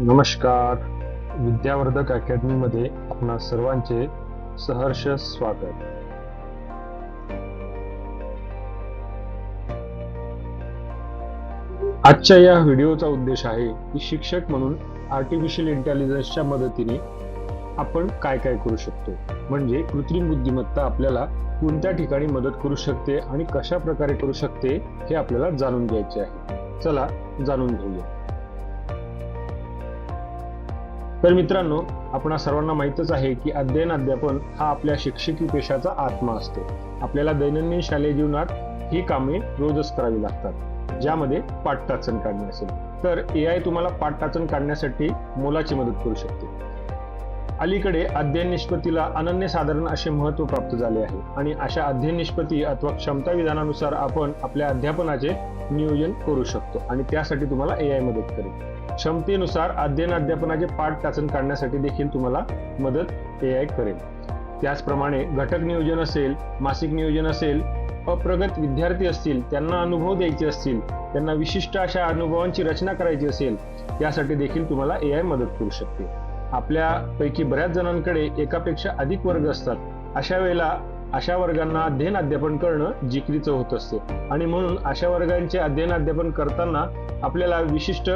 नमस्कार. विद्यावर्धक अकॅडमीमध्ये आपणा सर्वांचे सहर्ष स्वागत. आजच्या या व्हिडिओचा उद्देश आहे की शिक्षक म्हणून आर्टिफिशियल इंटेलिजन्सच्या मदतीने आपण काय काय करू शकतो, म्हणजे कृत्रिम बुद्धिमत्ता आपल्याला कोणत्या ठिकाणी मदत करू शकते आणि कशा प्रकारे करू शकते हे आपल्याला जाणून घ्यायचे आहे. चला जाणून घेऊया. तर मित्रांनो, आपणा सर्वांना माहीतच आहे की अध्ययन अध्यापन हा आपल्या शिक्षकी पेशाचा आत्मा असतो. आपल्याला दैनंदिन शालेय जीवनात ही कामे रोजच करावी लागतात, ज्यामध्ये पाठटाचण काढणे असेल तर AI तुम्हाला पाठटाचण काढण्यासाठी मोलाची मदत करू शकते. अलीकडे अध्ययन निष्पत्तीला अनन्यसाधारण असे महत्त्व प्राप्त झाले आहे आणि अशा अध्ययन निष्पत्ती अथवा क्षमता विधानानुसार आपण आपल्या अध्यापनाचे नियोजन करू शकतो आणि त्यासाठी तुम्हाला AI मदत करेल. क्षमतेनुसार अध्ययन अध्यापनाचे पाठटाचण काढण्यासाठी देखील तुम्हाला मदत AI करेल. त्याचप्रमाणे घटक नियोजन असेल, मासिक नियोजन असेल, अप्रगत विद्यार्थी असतील, त्यांना अनुभव द्यायचे असतील, त्यांना विशिष्ट अशा अनुभवांची रचना करायची असेल, त्यासाठी देखील तुम्हाला AI मदत करू शकते. आपल्यापैकी बऱ्याच जणांकडे एकापेक्षा अधिक वर्ग असतात. अशा वेळेला अशा वर्गांना अध्ययन अध्यापन करणं जिकिरीचं होत असते आणि म्हणून अशा वर्गांचे अध्ययन अध्यापन करताना आपल्याला विशिष्ट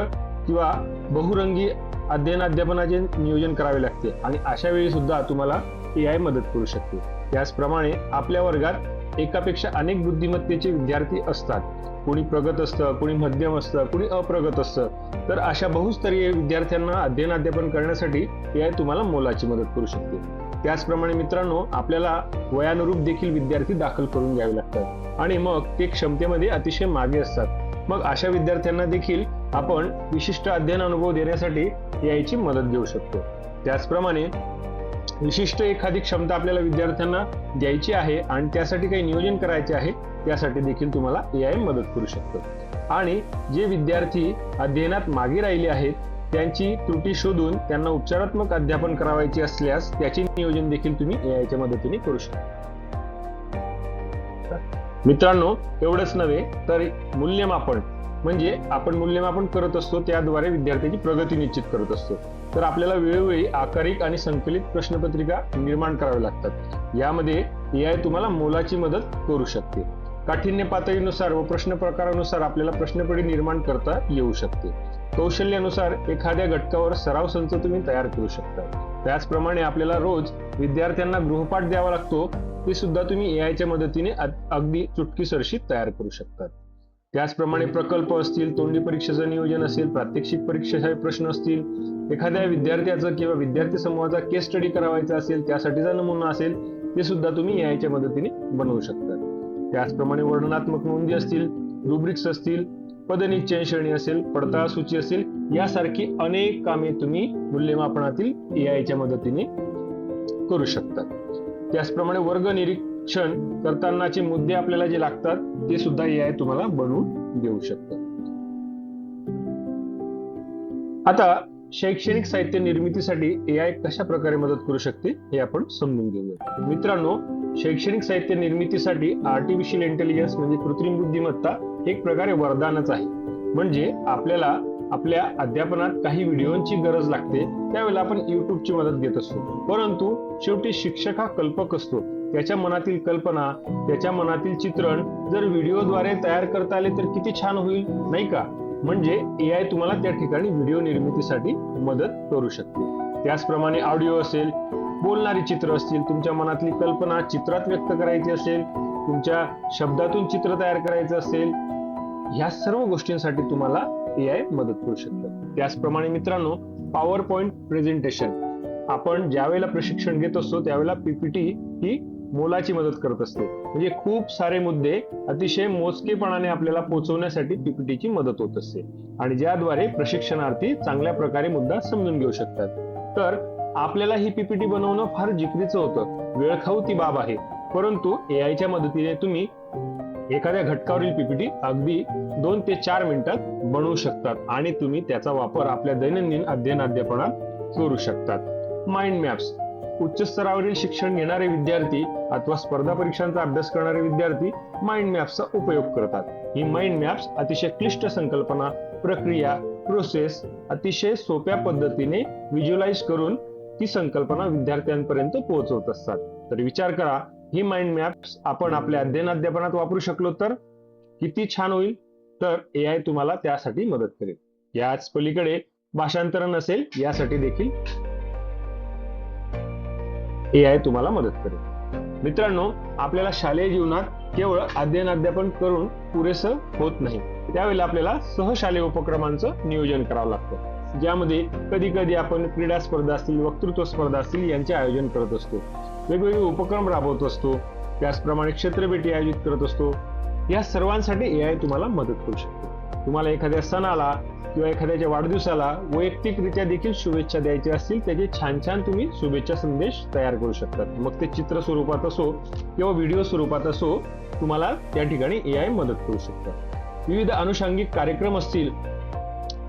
किंवा बहुरंगी अध्ययन अध्यापनाचे नियोजन करावे लागते आणि अशा वेळी सुद्धा तुम्हाला AI मदत करू शकते. त्याचप्रमाणे आपल्या वर्गात एकापेक्षा अनेक बुद्धिमत्तेचे विद्यार्थी असतात. कोणी प्रगत असतं, कोणी मध्यम असतं, कोणी अप्रगत असतं. तर अशा बहुस्तरीय विद्यार्थ्यांना अध्ययन अध्यापन करण्यासाठी AI तुम्हाला मोलाची मदत करू शकते. त्याचप्रमाणे मित्रांनो, आपल्याला वयानुरूप देखील विद्यार्थी दाखल करून घ्यावे लागतात आणि मग ते क्षमतेमध्ये अतिशय मागे असतात. मग अशा विद्यार्थ्यांना देखील आपण विशिष्ट अध्ययन अनुभव देण्यासाठी AI ची मदत घेऊ शकतो. त्याचप्रमाणे विशिष्ट एखादी क्षमता आपल्याला विद्यार्थ्यांना द्यायची आहे आणि त्यासाठी काही नियोजन करायचे आहे, त्यासाठी देखील तुम्हाला AI मदत करू शकतो. आणि जे विद्यार्थी अध्ययनात मागे राहिले आहेत त्यांची त्रुटी शोधून त्यांना उपचारात्मक अध्यापन करावायचे असल्यास त्याचे नियोजन देखील तुम्ही AI च्या मदतीने करू शकता. मित्रांनो, एवढंच नव्हे तर मूल्यमापन, म्हणजे आपण मूल्यमापन करत असतो, त्याद्वारे विद्यार्थ्यांची प्रगती निश्चित करत असतो. तर आपल्याला वेळोवेळी आकारिक आणि संकलित प्रश्नपत्रिका निर्माण कराव्या लागतात. यामध्ये AI तुम्हाला मोलाची मदत करू शकते. काठिण्य पातळीनुसार व प्रश्न प्रकारानुसार आपल्याला प्रश्नपट्टी निर्माण करता येऊ शकते. कौशल्यानुसार एखाद्या घटकावर सराव संच तुम्ही तयार करू शकता. त्याचप्रमाणे आपल्याला रोज विद्यार्थ्यांना गृहपाठ द्यावा लागतो, ते सुद्धा तुम्ही AI च्या मदतीने अगदी चुटकीसरशी तयार करू शकता. त्याचप्रमाणे प्रकल्प असतील, तोंडी परीक्षेचं नियोजन असेल, प्रात्यक्षिक परीक्षेचे प्रश्न असतील, एखाद्या विद्यार्थ्याचं किंवा विद्यार्थी समूहाचा केस स्टडी करावायचा असेल, त्यासाठीचा नमुना असेल, ते सुद्धा तुम्ही AI च्या मदतीने बनवू शकता. त्याचप्रमाणे वर्णनात्मक नोंदी असतील, रुब्रिक्स असतील, पदनिश्चय श्रेणी असेल, पडताळ सूची असेल, यासारखी अनेक कामे तुम्ही मूल्यमापनातील AI च्या मदतीने करू शकता. त्याचप्रमाणे वर्ग निरीक्षण करतानाचे मुद्दे आपल्याला जे लागतात ते सुद्धा AI तुम्हाला बनवून देऊ शकतात. आता शैक्षणिक साहित्य निर्मितीसाठी AI कशा प्रकारे मदत करू शकते हे आपण समजून घेऊया. मित्रांनो, शैक्षणिक साहित्य निर्मितीसाठी आर्टिफिशियल इंटेलिजन्स म्हणजे कृत्रिम बुद्धिमत्ता एक प्रकारे वरदानच आहे. म्हणजे आपल्याला आपल्या अध्यापनात काही व्हिडिओची गरज लागते, त्यावेळेला आपण YouTubeची मदत घेत असतो. परंतु शेवटी शिक्षक हा कल्पक असतो. त्याच्या मनातील कल्पना, त्याच्या मनातील चित्रण जर व्हिडिओद्वारे तयार करता आले तर किती छान होईल, नाही का? म्हणजे AI तुम्हाला त्या ठिकाणी व्हिडिओ निर्मितीसाठी मदत करू शकते. त्याचप्रमाणे ऑडिओ असेल, बोलणारी चित्र असतील, तुमच्या मनातली कल्पना चित्रात व्यक्त करायची असेल, तुमच्या शब्दातून चित्र तयार करायचं असेल, ह्या सर्व गोष्टींसाठी तुम्हाला AI मदत करू शकतं. त्याचप्रमाणे मित्रांनो, पॉवर पॉइंट प्रेझेंटेशन, आपण ज्या वेळेला प्रशिक्षण घेत असतो त्यावेळेला PPT ही मोलाची मदत करत असते. म्हणजे खूप सारे मुद्दे अतिशय मोजकेपणाने आपल्याला पोहोचवण्यासाठी PPT ची मदत होत असते आणि ज्याद्वारे प्रशिक्षणार्थी चांगल्या प्रकारे मुद्दा समजून घेऊ शकतात. तर आपल्याला ही PPT बनवणं फार जिकिरीचं होतं, वेळखाऊ ती बाब आहे. परंतु AI च्या मदतीने तुम्ही एखाद्या घटकावरील PPT अगदी 2 ते 4 मिनिटात बनवू शकतात आणि तुम्ही त्याचा वापर आपल्या दैनंदिन अध्ययन अध्यापनात करू शकतात. माइंड मॅप्स, उच्च स्तरावरील शिक्षण घेणारे विद्यार्थी अथवा स्पर्धा परीक्षांचा अभ्यास करणारे विद्यार्थी माइंड मॅप्सचा उपयोग करतात. ही माइंड मॅप्स अतिशय क्लिष्ट संकल्पना, प्रक्रिया, प्रोसेस अतिशय सोप्या पद्धतीने व्हिज्युअलाइज करून ती संकल्पना विद्यार्थ्यांपर्यंत पोहोचवत असतात. तर विचार करा, ही माइंड मॅप्स आपण आपल्या अध्ययनात वापरू शकलो तर किती छान होईल. तर AI तुम्हाला त्यासाठी मदत करेल. याच पलीकडे भाषांतर नसेल यासाठी देखील AI तुम्हाला मदत करेल. मित्रांनो, आपल्याला शालेय जीवनात केवळ अध्ययन करून पुरेसं होत नाही. त्यावेळेला आपल्याला सहशालेय उपक्रमांचं नियोजन करावं लागतं, ज्यामध्ये कधी कधी आपण क्रीडा स्पर्धा असतील, वक्तृत्व स्पर्धा असतील यांचे आयोजन करत असतो, वेगवेगळे उपक्रम राबवत असतो, त्याचप्रमाणे क्षेत्रभेटी आयोजित करत असतो. या सर्वांसाठी AI तुम्हाला मदत करू शकतो. तुम्हाला एखाद्या सणाला किंवा एखाद्याच्या वाढदिवसाला वैयक्तिकरित्या देखील शुभेच्छा द्यायच्या असतील, त्याचे छान छान तुम्ही शुभेच्छा संदेश तयार करू शकता. मग ते चित्र स्वरूपात असो किंवा व्हिडिओ स्वरूपात असो, तुम्हाला त्या ठिकाणी AI मदत करू शकतं. विविध अनुषंगिक कार्यक्रम असतील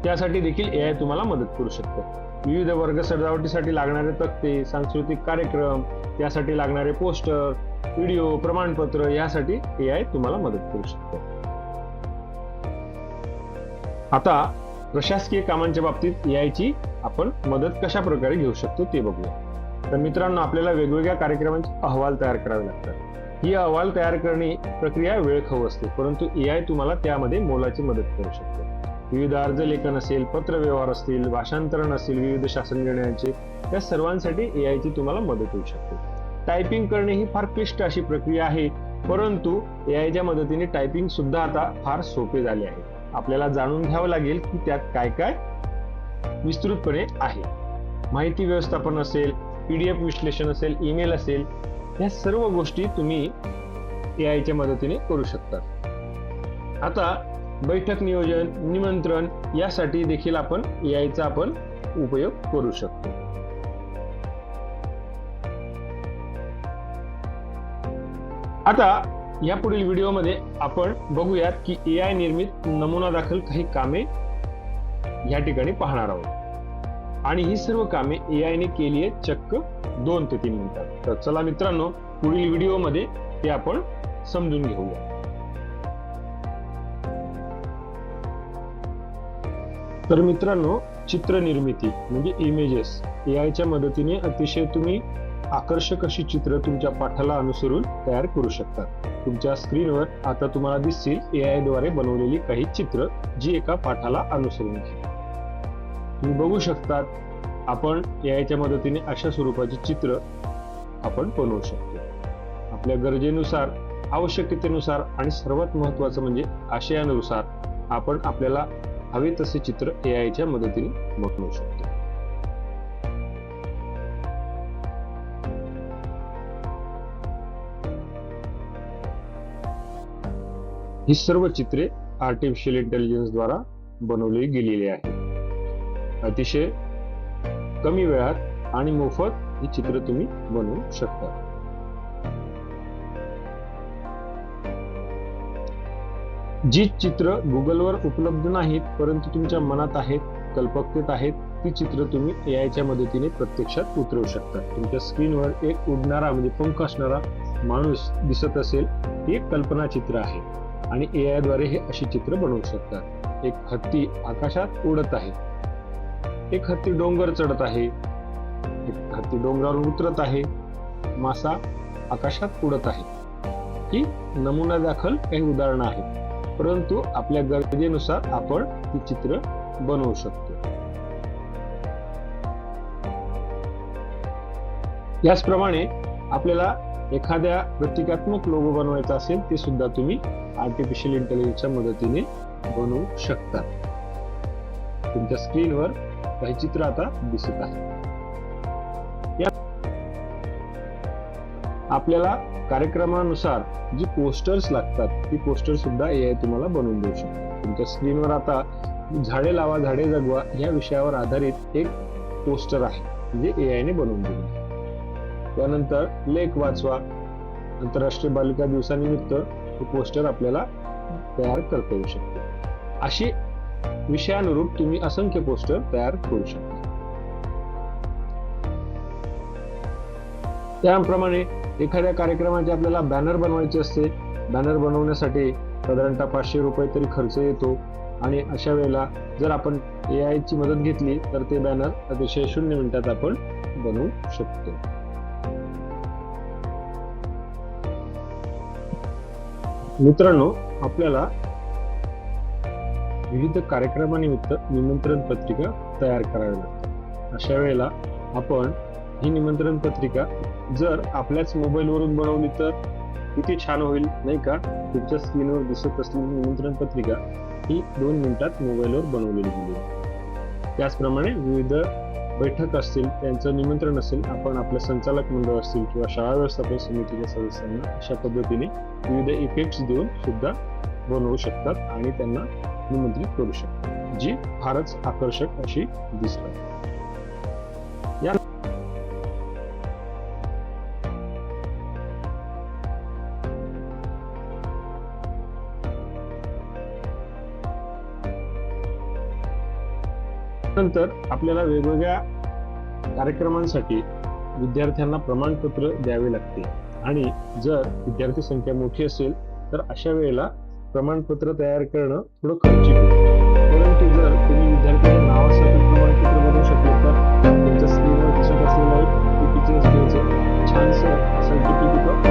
त्यासाठी देखील AI तुम्हाला मदत करू शकतं. विविध वर्ग सजावटीसाठी लागणारे तक्ते, सांस्कृतिक कार्यक्रम, त्यासाठी लागणारे पोस्टर, व्हिडिओ, प्रमाणपत्र यासाठी AI तुम्हाला मदत करू शकतं. आता प्रशासकीय कामांच्या बाबतीत AI ची आपण मदत कशा प्रकारे घेऊ शकतो ते बघूया. तर मित्रांनो, आपल्याला वेगवेगळ्या कार्यक्रमांचे अहवाल तयार करावे लागतात. ही अहवाल तयार करणे प्रक्रिया वेळखाऊ असते, परंतु AI तुम्हाला त्यामध्ये मोलाची मदत करू शकते. विविध अर्ज लेखन असेल, पत्रव्यवहार असतील, भाषांतरण असेल, विविध शासन निर्णयांचे, या सर्वांसाठी AI ची तुम्हाला मदत होऊ शकते. टायपिंग करणे ही फार क्लिष्ट अशी प्रक्रिया आहे, परंतु AIच्या मदतीने टायपिंग सुद्धा आता फार सोपे झाले आहे. आपल्याला जाणून घ्यावं लागेल की त्यात काय काय विस्तृतपणे आहे. माहिती व्यवस्थापन असेल, PDF विश्लेषण असेल, ईमेल असेल, या सर्व गोष्टी तुम्ही AIच्या मदतीने करू शकता. आता बैठक नियोजन, निमंत्रण यासाठी देखील आपण AIचा उपयोग करू शकतो. आता या पुढील व्हिडिओमध्ये आपण बघूयात की AI निर्मित नमुना दाखल काही कामे या ठिकाणी पाहणार आहोत, आणि ही सर्व कामे AI ने केली आहेत चक्क 2 ते 3 मिनिटात. तर चला मित्रांनो, पुढील व्हिडिओमध्ये ते आपण समजून घेऊया. तर मित्रांनो, चित्र निर्मिती म्हणजे इमेजेस AIच्या मदतीने अतिशय तुम्ही आकर्षक अशी चित्र तुमच्या पाठाला अनुसरून तयार करू शकता. तुमच्या स्क्रीनवर आता तुम्हाला दिसतील AI द्वारे बनवलेली काही चित्र, जी एका पाठाला अनुसरून घेतात. तुम्ही बघू शकतात, आपण AIच्या मदतीने अशा स्वरूपाची चित्र आपण बनवू शकतो. आपल्या गरजेनुसार, आवश्यकतेनुसार आणि सर्वात महत्त्वाचं म्हणजे आशयानुसार आपण आपल्याला हवे तसे चित्र AIच्या मदतीने बनवू शकतो. ही सर्व चित्रे आर्टिफिशियल इंटेलिजन्स द्वारा बनवली गेलेली आहेत. अतिशय कमी वेळात आणि मोफत ही चित्र तुम्ही बनवू शकता. जी चित्र गुगलवर उपलब्ध नाहीत, परंतु तुमच्या मनात आहेत, कल्पकतेत आहेत, ती चित्र तुम्ही AIच्या मदतीने प्रत्यक्षात उतरवू शकता. तुमच्या स्क्रीनवर एक उडणारा म्हणजे पंख असणारा माणूस दिसत असेल, ही एक कल्पना चित्र आहे आणि AI द्वारे हे अशी चित्र बनवू शकतात. एक हत्ती आकाशात उडत आहे, एक हत्ती डोंगर चढत आहे, एक हत्ती डोंगरावरून उतरत आहे, मासा आकाशात उडत आहे. ही नमुना दाखल काही उदाहरणं आहेत, परंतु आपल्या गरजेनुसार आपण ही चित्र बनवू शकतो. याचप्रमाणे आपल्याला एखाद्या प्रतिकात्मक लोगो बनवायचा असेल, ते सुद्धा तुम्ही आर्टिफिशियल इंटेलिजन्सच्या मदतीने बनवू शकता. तुमच्या स्क्रीनवर काही चित्र आता दिसत आहे. आपल्याला कार्यक्रमानुसार जी पोस्टर्स लागतात, ती पोस्टर सुद्धा AI तुम्हाला बनवून देऊ शकतो. तुमच्या स्क्रीनवर आता झाडे लावा झाडे जगवा या विषयावर आधारित एक पोस्टर आहे, म्हणजे AI ने बनवून दिले. त्यानंतर लेख वाचवा, आंतरराष्ट्रीय बालिका दिवसानिमित्त हे पोस्टर आपल्याला तयार करता येऊ शकते. अशी विषयानुरूप तुम्ही असंख्य पोस्टर तयार करू शकता. त्याप्रमाणे एखाद्या कार्यक्रमाचे आपल्याला बॅनर बनवायचे असते. बॅनर बनवण्यासाठी साधारणतः 500 रुपये तरी खर्च येतो. आणि अशा वेळेला जर आपण AI ची मदत घेतली तर ते बॅनर अतिशय 0 मिनिटात आपण बनवू शकतो. मित्रांनो, आपल्याला विविध कार्यक्रमानिमित्त निमंत्रण पत्रिका तयार करावी लागते. अशा वेळेला आपण ही निमंत्रण पत्रिका जर आपल्याच मोबाईलवरून बनवली तर किती छान होईल, नाही का? तुमच्या स्क्रीनवर दिसत असलेली निमंत्रण पत्रिका ही 2 मिनिटात मोबाईलवर बनवलेली गेली. त्याचप्रमाणे विविध बैठक असतील, त्यांचं निमंत्रण असेल, आपण आपल्या संचालक मंडळ असतील किंवा शाळा व्यवस्थापन समितीच्या सदस्यांना अशा पद्धतीने विविध इफेक्ट्स देऊन सुद्धा बनवू शकतात आणि त्यांना निमंत्रित करू शकतात, जी फारच आकर्षक अशी दिसतात. नंतर आपल्याला वेगवेगळ्या कार्यक्रमांसाठी विद्यार्थ्यांना प्रमाणपत्र द्यावे लागते आणि जर विद्यार्थी संख्या मोठी असेल तर अशा वेळेला प्रमाणपत्र तयार करणं थोडं खर्चिक होतं. परंतु जर तुम्ही विद्यार्थ्यांच्या नावासाठी प्रमाणपत्र बनवू शकले तर तुमच्या स्क्रीनवर दिसत असलेलं एक छानसं सर्टिफिकेट ऑफ